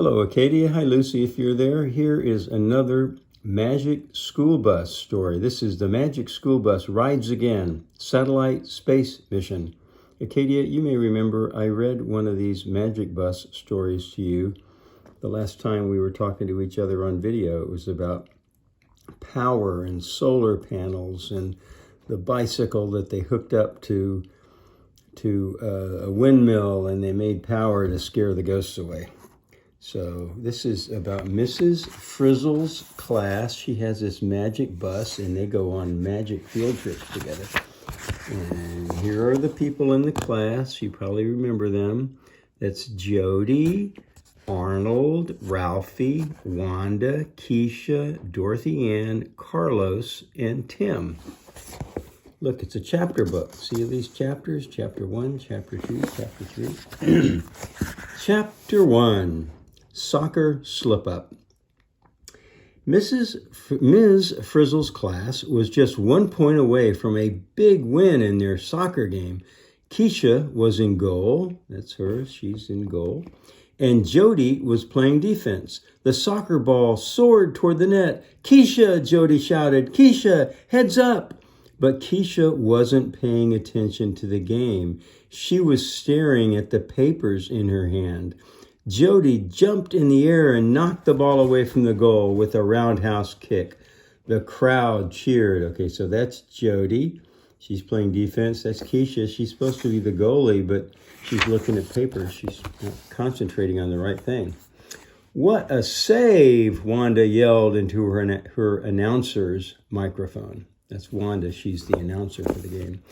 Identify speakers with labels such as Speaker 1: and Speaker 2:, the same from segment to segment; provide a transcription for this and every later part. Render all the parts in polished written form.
Speaker 1: Hello, Acadia. Hi, Lucy, if you're there. Here is another Magic School Bus story. This is the Magic School Bus Rides Again, Satellite Space Mission. Acadia, you may remember I read one of these Magic Bus stories to you the last time we were talking to each other on video. It was about power and solar panels and the bicycle that they hooked up to a windmill, and they made power to scare the ghosts away. So this is about Mrs. Frizzle's class. She has this magic bus, and they go on magic field trips together. And here are the people in the class. You probably remember them. That's Jody, Arnold, Ralphie, Wanda, Keisha, Dorothy Ann, Carlos, and Tim. Look, it's a chapter book. See these chapters? Chapter 1, Chapter 2, Chapter 3. Chapter 1. Soccer Slip-Up. Ms. Frizzle's class was just 1 point away from a big win in their soccer game. Keisha was in goal. That's her. She's in goal. And Jody was playing defense. The soccer ball soared toward the net. "Keisha!" Jody shouted. "Keisha, heads up!" But Keisha wasn't paying attention to the game. She was staring at the papers in her hand. Jody jumped in the air and knocked the ball away from the goal with a roundhouse kick. The crowd cheered. Okay, so that's Jody. She's playing defense. That's Keisha. She's supposed to be the goalie, but she's looking at papers. She's not concentrating on the right thing. "What a save!" Wanda yelled into her announcer's microphone. That's Wanda. She's the announcer for the game.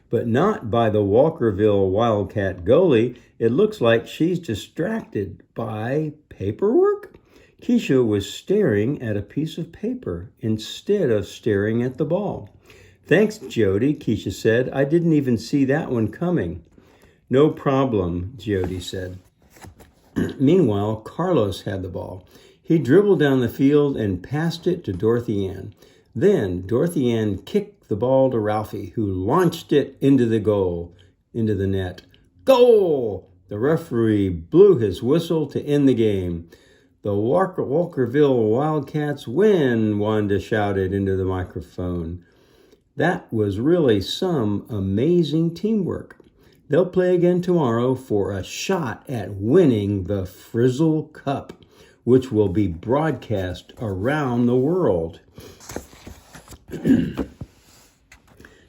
Speaker 1: "But not by the Walkerville Wildcat goalie. It looks like she's distracted by paperwork." Keisha was staring at a piece of paper instead of staring at the ball. "Thanks, Jody," Keisha said. "I didn't even see that one coming." "No problem," Jody said. Meanwhile, Carlos had the ball. He dribbled down the field and passed it to Dorothy Ann. Then Dorothy Ann kicked the ball to Ralphie, who launched it into the net. "Goal!" The referee blew his whistle to end the game. "The Walkerville Wildcats win," Wanda shouted into the microphone. That was really some amazing teamwork. They'll play again tomorrow for a shot at winning the Frizzle Cup, which will be broadcast around the world.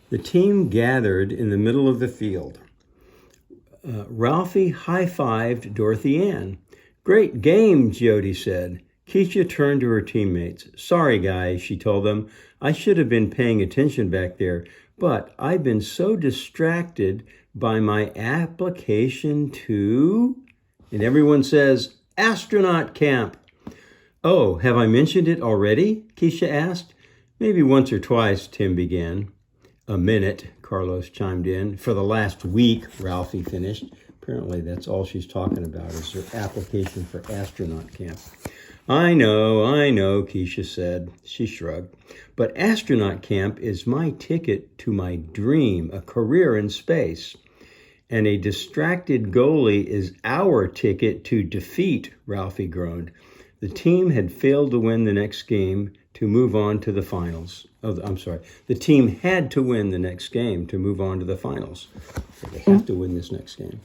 Speaker 1: The team gathered in the middle of the field. Ralphie high-fived Dorothy Ann. "Great game," Jody said. Keisha turned to her teammates. "Sorry, guys," she told them. "I should have been paying attention back there, but I've been so distracted by my application to..." And everyone says, "Astronaut Camp." "Oh, have I mentioned it already?" Keisha asked. "Maybe once or twice," Tim began. "A minute," Carlos chimed in. "For the last week," Ralphie finished. Apparently that's all she's talking about is her application for astronaut camp. I know, Keisha said. She shrugged. "But astronaut camp is my ticket to my dream, a career in space. And a distracted goalie is our ticket to defeat," Ralphie groaned. The team had failed to win the next game to move on to the finals. The team had to win the next game to move on to the finals. So they have to win this next game.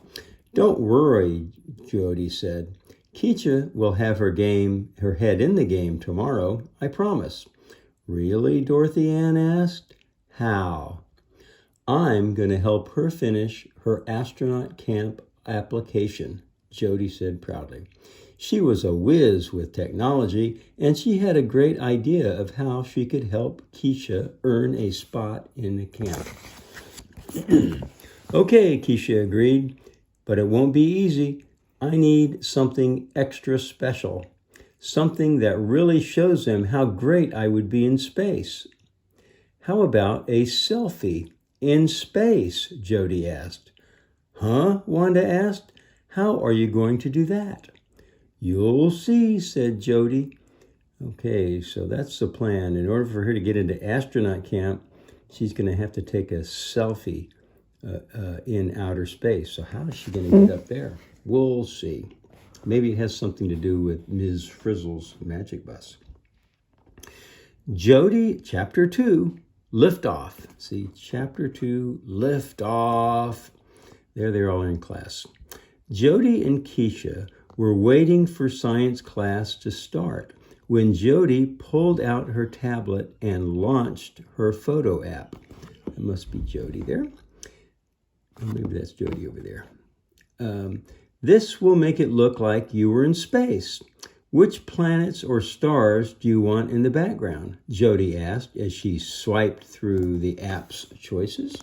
Speaker 1: "Don't worry," Jody said. "Keisha will have her head in the game tomorrow, I promise." "Really?" Dorothy Ann asked. "How?" "I'm going to help her finish her astronaut camp application," Jody said proudly. She was a whiz with technology, and she had a great idea of how she could help Keisha earn a spot in the camp. "Okay," Keisha agreed, "but it won't be easy. I need something extra special, something that really shows them how great I would be in space." "How about a selfie in space?" Jody asked. "Huh?" Wanda asked. "How are you going to do that?" "You'll see," said Jody. Okay, so that's the plan. In order for her to get into astronaut camp, she's going to have to take a selfie in outer space. So how is she going to get up there? We'll see. Maybe it has something to do with Ms. Frizzle's magic bus. Jody, Chapter 2, Liftoff. See, Chapter 2, Liftoff. There they're all in class. Jody and Keisha were waiting for science class to start when Jody pulled out her tablet and launched her photo app. That must be Jody there. Maybe that's Jody over there. This will make it look like you were in space. Which planets or stars do you want in the background? Jody asked as she swiped through the app's choices.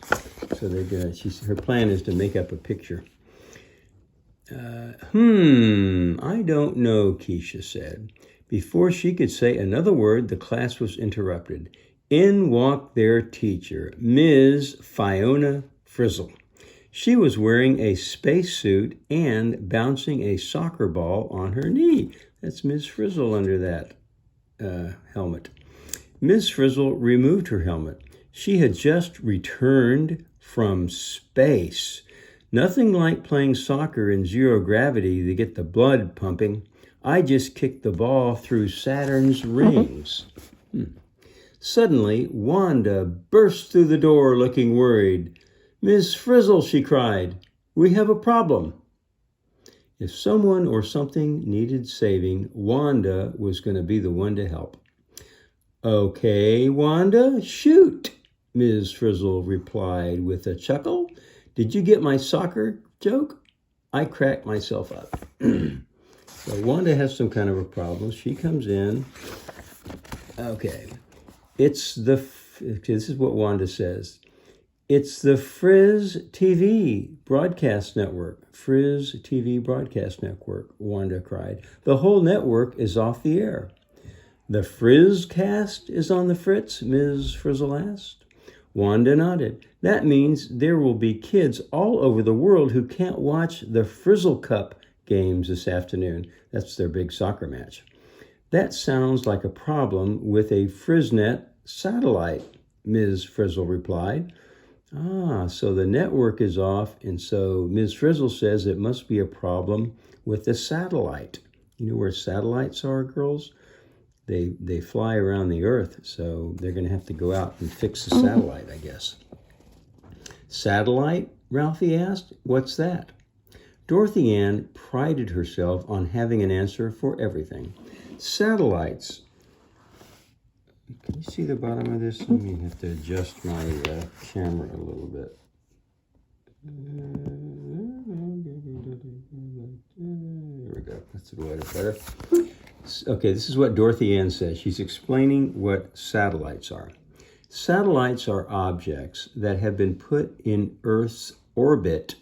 Speaker 1: So her plan is to make up a picture. I don't know, Keisha said. Before she could say another word, the class was interrupted. In walked their teacher, Ms. Fiona Frizzle. She was wearing a spacesuit and bouncing a soccer ball on her knee. That's Ms. Frizzle under that helmet. Ms. Frizzle removed her helmet. She had just returned from space. Nothing like playing soccer in zero gravity to get the blood pumping. I just kicked the ball through Saturn's rings. Suddenly, Wanda burst through the door looking worried. Ms. Frizzle, she cried, we have a problem. If someone or something needed saving, Wanda was going to be the one to help. Okay, Wanda, shoot, Ms. Frizzle replied with a chuckle. Did you get my soccer joke? I cracked myself up. So Wanda has some kind of a problem. She comes in. Okay. This is what Wanda says. It's the Frizz TV broadcast network. Frizz TV broadcast network, Wanda cried. The whole network is off the air. The Frizzcast is on the fritz, Ms. Frizzle asked. Wanda nodded. That means there will be kids all over the world who can't watch the Frizzle Cup games this afternoon. That's their big soccer match. That sounds like a problem with a FrizzNet satellite, Ms. Frizzle replied. So the network is off, and so Ms. Frizzle says it must be a problem with the satellite. You know where satellites are, girls? They fly around the Earth, so they're going to have to go out and fix the satellite, I guess. Satellite? Ralphie asked. What's that? Dorothy Ann prided herself on having an answer for everything. Satellites. Can you see the bottom of this? Let me have to adjust my camera a little bit. There we go. That's a little better. Okay, this is what Dorothy Ann says. She's explaining what satellites are. Satellites are objects that have been put in Earth's orbit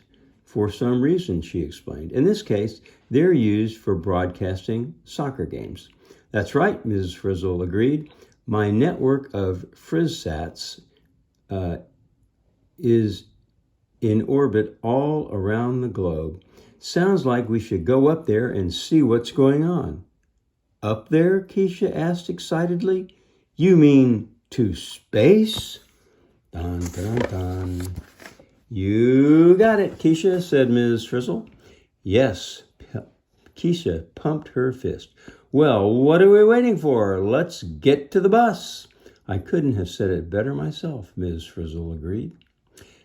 Speaker 1: for some reason, she explained. In this case, they're used for broadcasting soccer games. That's right, Mrs. Frizzle agreed. My network of FrizzSats is in orbit all around the globe. Sounds like we should go up there and see what's going on. Up there? Keisha asked excitedly. You mean to space? Dun, dun, dun. You got it, Keisha, said Ms. Frizzle. Yes, Keisha pumped her fist. Well, what are we waiting for? Let's get to the bus. I couldn't have said it better myself, Ms. Frizzle agreed.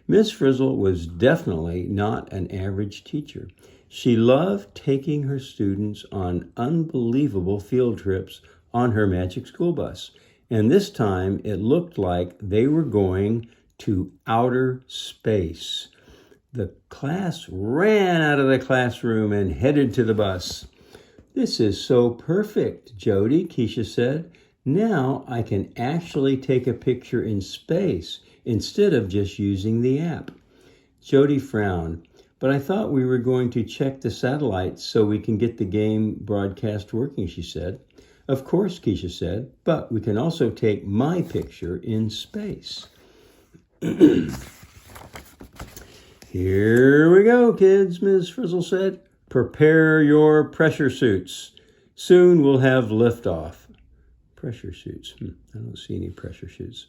Speaker 1: Ms. Frizzle was definitely not an average teacher. She loved taking her students on unbelievable field trips on her magic school bus. And this time it looked like they were going to outer space. The class ran out of the classroom and headed to the bus. This is so perfect, Jody, Keisha said. Now I can actually take a picture in space instead of just using the app. Jody frowned. But I thought we were going to check the satellites so we can get the game broadcast working, she said. Of course, Keisha said, but we can also take my picture in space. Here we go, kids, Ms. Frizzle said. Prepare your pressure suits. Soon we'll have liftoff. Pressure suits. I don't see any pressure suits.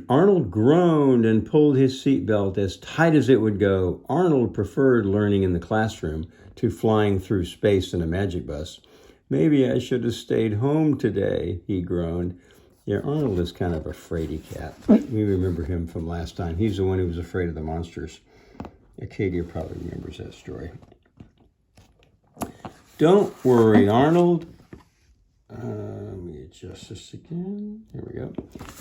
Speaker 1: Arnold groaned and pulled his seatbelt as tight as it would go. Arnold preferred learning in the classroom to flying through space in a magic bus. Maybe I should have stayed home today, he groaned. Yeah, Arnold is kind of a fraidy cat. We remember him from last time. He's the one who was afraid of the monsters. Acadia probably remembers that story. Don't worry, Arnold. Let me adjust this again. There we go.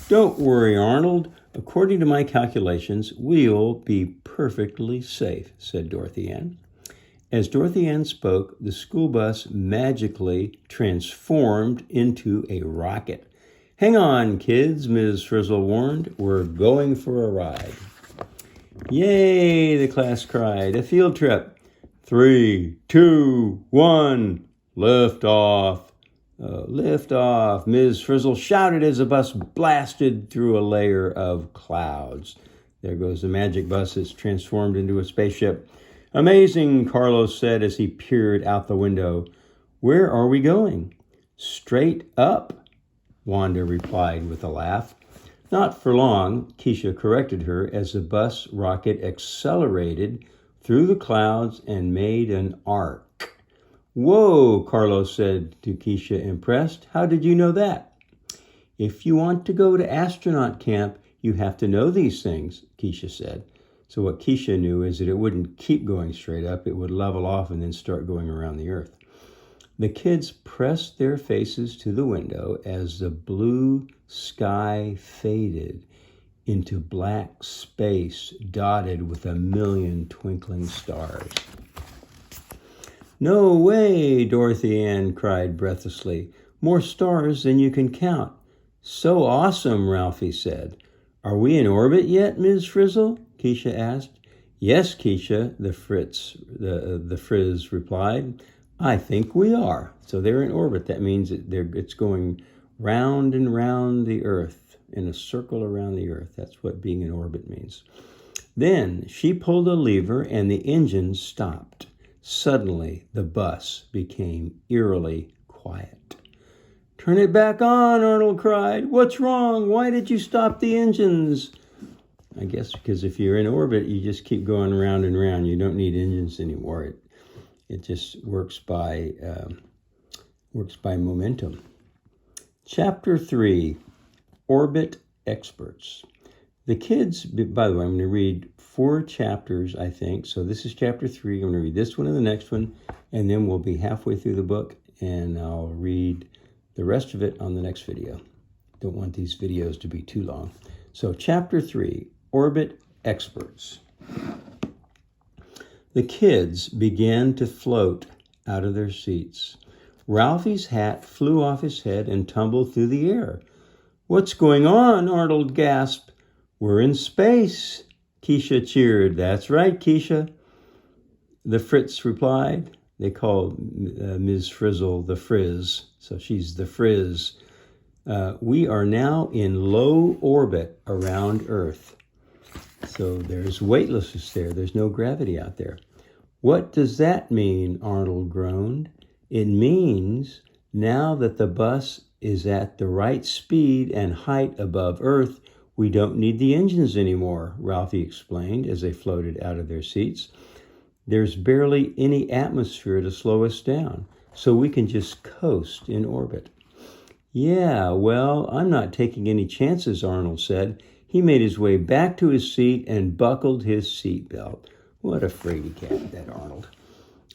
Speaker 1: Don't worry, Arnold. According to my calculations, we'll be perfectly safe, said Dorothy Ann. As Dorothy Ann spoke, the school bus magically transformed into a rocket. Hang on, kids, Ms. Frizzle warned. We're going for a ride. Yay, the class cried. A field trip. 3, 2, 1, lift off. Lift off, Ms. Frizzle shouted as the bus blasted through a layer of clouds. There goes the magic bus. It's transformed into a spaceship. Amazing, Carlos said as he peered out the window. Where are we going? Straight up, Wanda replied with a laugh. Not for long, Keisha corrected her as the bus rocket accelerated through the clouds and made an arc. Whoa, Carlos said to Keisha, impressed. How did you know that? If you want to go to astronaut camp, you have to know these things, Keisha said. So what Keisha knew is that it wouldn't keep going straight up. It would level off and then start going around the earth. The kids pressed their faces to the window as the blue sky faded into black space dotted with a million twinkling stars. No way, Dorothy Ann cried breathlessly. More stars than you can count. So awesome, Ralphie said. Are we in orbit yet, Ms. Frizzle? Keisha asked. Yes, Keisha, the Frizz replied. I think we are. So they're in orbit. That means it's going round and round the Earth, in a circle around the Earth. That's what being in orbit means. Then she pulled a lever and the engine stopped. Suddenly, the bus became eerily quiet. Turn it back on, Arnold cried. What's wrong? Why did you stop the engines? I guess because if you're in orbit, you just keep going round and round. You don't need engines anymore. It just works by momentum. Chapter 3, Orbit Experts. The kids, by the way, I'm going to read 4 chapters, I think. So this is chapter 3. I'm going to read this one and the next one, and then we'll be halfway through the book, and I'll read the rest of it on the next video. Don't want these videos to be too long. So chapter 3, Orbit Experts. The kids began to float out of their seats. Ralphie's hat flew off his head and tumbled through the air. What's going on? Arnold gasped. We're in space, Keisha cheered. That's right, Keisha, the Fritz replied. They called Ms. Frizzle the Frizz, so she's the Frizz. We are now in low orbit around Earth. So there's weightlessness there. There's no gravity out there. What does that mean? Arnold groaned. It means now that the bus is at the right speed and height above Earth, we don't need the engines anymore, Ralphie explained as they floated out of their seats. There's barely any atmosphere to slow us down, so we can just coast in orbit. Yeah, well, I'm not taking any chances, Arnold said. He made his way back to his seat and buckled his seatbelt. What a fraidy cat, that Arnold.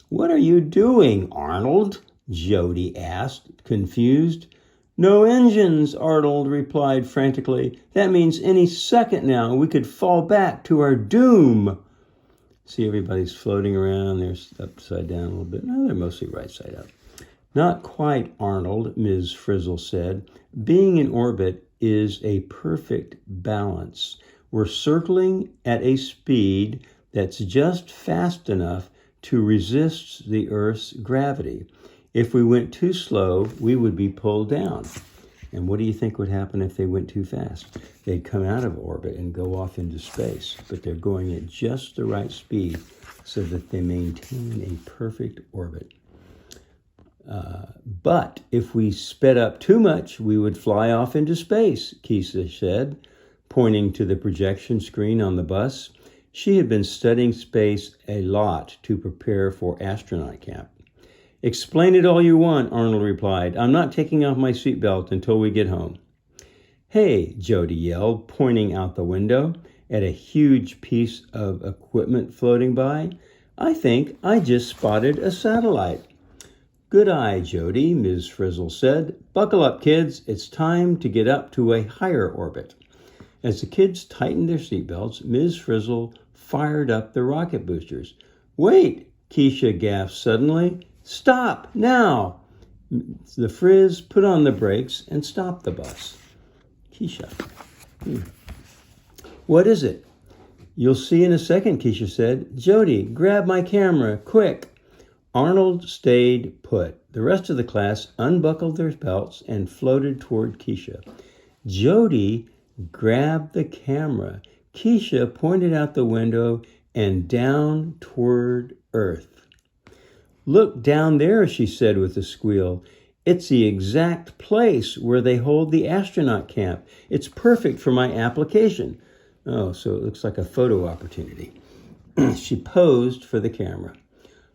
Speaker 1: What are you doing, Arnold? Jody asked, confused. No engines, Arnold replied frantically. That means any second now we could fall back to our doom. See, everybody's floating around. They're upside down a little bit. No, they're mostly right side up. Not quite, Arnold, Ms. Frizzle said. Being in orbit is a perfect balance. We're circling at a speed that's just fast enough to resist the Earth's gravity. If we went too slow, we would be pulled down. And what do you think would happen if they went too fast? They'd come out of orbit and go off into space, but they're going at just the right speed so that they maintain a perfect orbit. But if we sped up too much, we would fly off into space, Keisha said, pointing to the projection screen on the bus. She had been studying space a lot to prepare for astronaut camp. Explain it all you want, Arnold replied. I'm not taking off my seatbelt until we get home. Hey, Jody yelled, pointing out the window at a huge piece of equipment floating by. I think I just spotted a satellite. Good eye, Jody, Ms. Frizzle said. Buckle up, kids. It's time to get up to a higher orbit. As the kids tightened their seatbelts, Ms. Frizzle fired up the rocket boosters. Wait, Keisha gasped suddenly. Stop, now! The Frizz put on the brakes and stopped the bus. Keisha. What is it? You'll see in a second, Keisha said. Jody, grab my camera, quick. Arnold stayed put. The rest of the class unbuckled their belts and floated toward Keisha. Jody grabbed the camera. Keisha pointed out the window and down toward Earth. Look down there, she said with a squeal. It's the exact place where they hold the astronaut camp. It's perfect for my application. Oh, so it looks like a photo opportunity. She posed for the camera.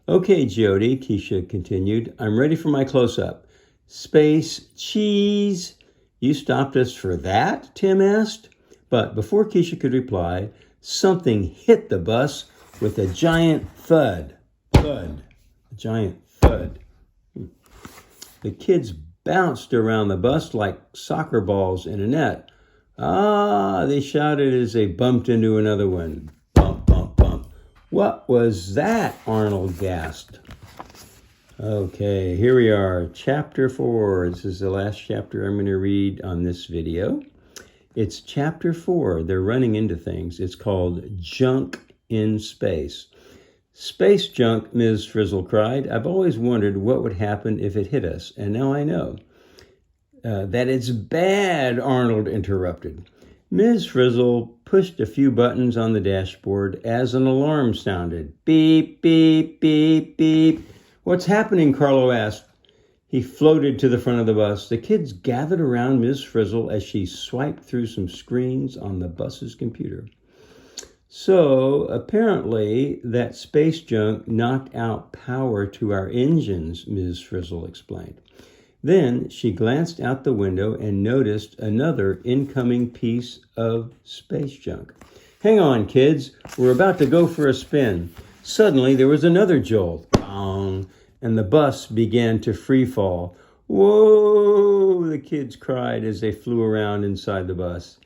Speaker 1: Okay, Jody, Keisha continued, I'm ready for my close-up. Space cheese. You stopped us for that? Tim asked. But before Keisha could reply, something hit the bus with a giant thud. Thud. A giant thud. The kids bounced around the bus like soccer balls in a net. Ah, they shouted as they bumped into another one. Bump, bump, bump. What was that? Arnold gasped. Okay, here we are, chapter 4. This is the last chapter I'm going to read on this video. It's chapter 4. They're running into things. It's called Junk in Space. Space junk, Ms. Frizzle cried. I've always wondered what would happen if it hit us, and now I know. That it's bad, Arnold interrupted. Ms. Frizzle pushed a few buttons on the dashboard as an alarm sounded. Beep, beep, beep, beep. What's happening? Carlo asked. He floated to the front of the bus. The kids gathered around Ms. Frizzle as she swiped through some screens on the bus's computer. So, apparently, that space junk knocked out power to our engines, Ms. Frizzle explained. Then she glanced out the window and noticed another incoming piece of space junk. Hang on, kids. We're about to go for a spin. Suddenly, there was another jolt. Bong! And the bus began to free fall. Whoa! The kids cried as they flew around inside the bus.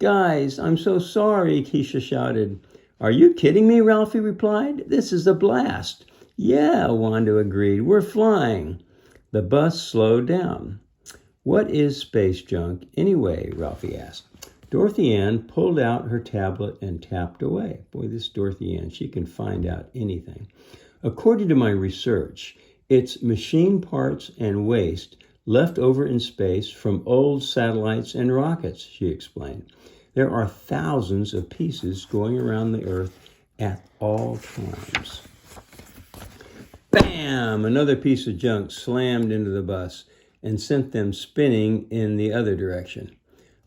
Speaker 1: Guys, I'm so sorry, Keisha shouted. Are you kidding me? Ralphie replied. This is a blast. Yeah, Wanda agreed. We're flying. The bus slowed down. What is space junk anyway? Ralphie asked. Dorothy Ann pulled out her tablet and tapped away. Boy, this Dorothy Ann, she can find out anything. According to my research, it's machine parts and waste left over in space from old satellites and rockets, she explained. There are thousands of pieces going around the Earth at all times. Bam! Another piece of junk slammed into the bus and sent them spinning in the other direction.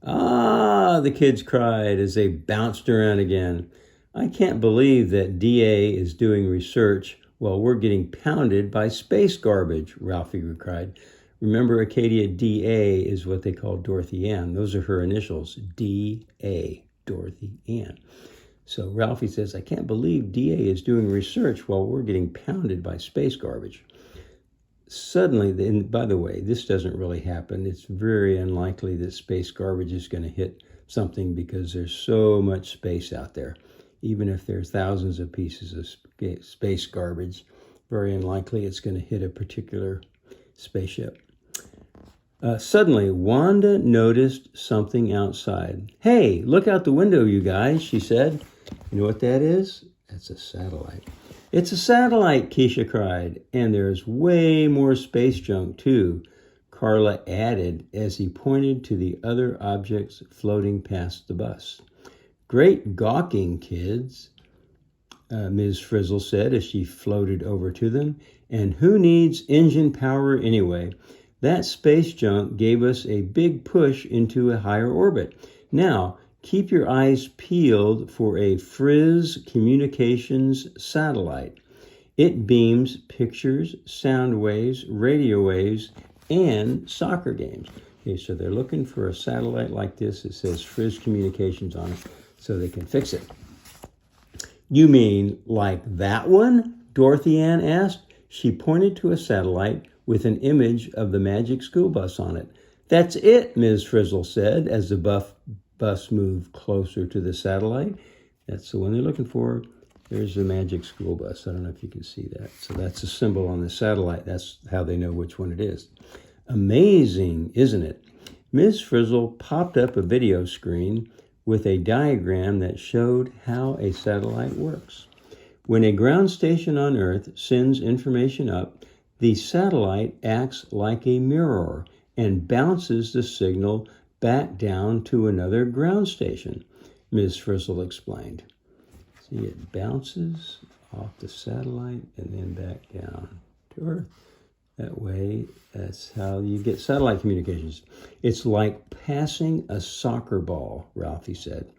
Speaker 1: Ah, the kids cried as they bounced around again. I can't believe that DA is doing research while we're getting pounded by space garbage, Ralphie cried. Remember, Acadia, DA is what they call Dorothy Ann. Those are her initials, DA, Dorothy Ann. So Ralphie says, I can't believe DA is doing research while we're getting pounded by space garbage. Suddenly, and by the way, this doesn't really happen. It's very unlikely that space garbage is going to hit something because there's so much space out there. Even if there's thousands of pieces of space garbage, very unlikely it's going to hit a particular spaceship. Suddenly, Wanda noticed something outside. Hey, look out the window, you guys, she said. You know what that is? That's a satellite. It's a satellite, Keisha cried. And there's way more space junk, too, Carla added as he pointed to the other objects floating past the bus. Great gawking, kids, Ms. Frizzle said as she floated over to them. And who needs engine power anyway? That space junk gave us a big push into a higher orbit. Now, Keep your eyes peeled for a Frizz Communications satellite. It beams pictures, sound waves, radio waves, and soccer games. Okay, so they're looking for a satellite like this that says Frizz Communications on it so they can fix it. You mean like that one? Dorothy Ann asked. She pointed to a satellite with an image of the Magic School Bus on it. That's it, Ms. Frizzle said as the bus moved closer to the satellite. That's the one they're looking for. There's the Magic School Bus. I don't know if you can see that. So that's a symbol on the satellite. That's how they know which one it is. Amazing, isn't it? Ms. Frizzle popped up a video screen with a diagram that showed how a satellite works. When a ground station on Earth sends information up, the satellite acts like a mirror and bounces the signal back down to another ground station, Ms. Frizzle explained. See, it bounces off the satellite and then back down to Earth. That way, that's how you get satellite communications. It's like passing a soccer ball, Ralphie said.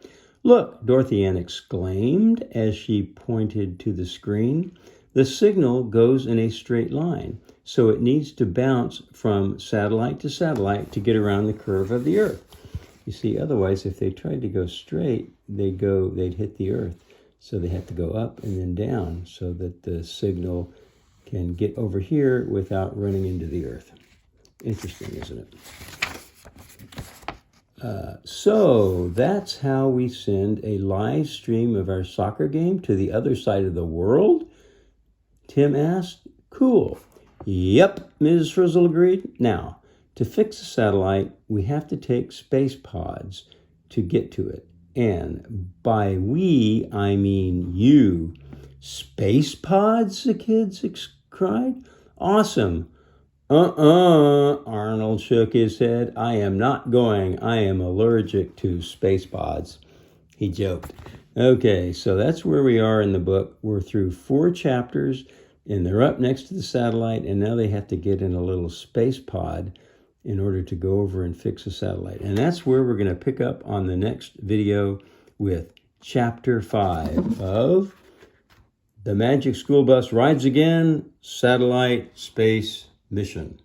Speaker 1: Look, Dorothy Ann exclaimed as she pointed to the screen. The signal goes in a straight line, so it needs to bounce from satellite to satellite to get around the curve of the Earth. You see, otherwise, if they tried to go straight, they'd hit the Earth. So they have to go up and then down so that the signal can get over here without running into the Earth. Interesting, isn't it? So that's how we send a live stream of our soccer game to the other side of the world? Tim asked. Cool. Yep, Ms. Frizzle agreed. Now, to fix a satellite, we have to take space pods to get to it. And by we, I mean you. Space pods, the kids cried. Awesome. Arnold shook his head. I am not going. I am allergic to space pods. He joked. Okay, so that's where we are in the book. We're through 4 chapters, and they're up next to the satellite, and now they have to get in a little space pod in order to go over and fix a satellite. And that's where we're going to pick up on the next video with Chapter 5 of The Magic School Bus Rides Again, Satellite Space Mission.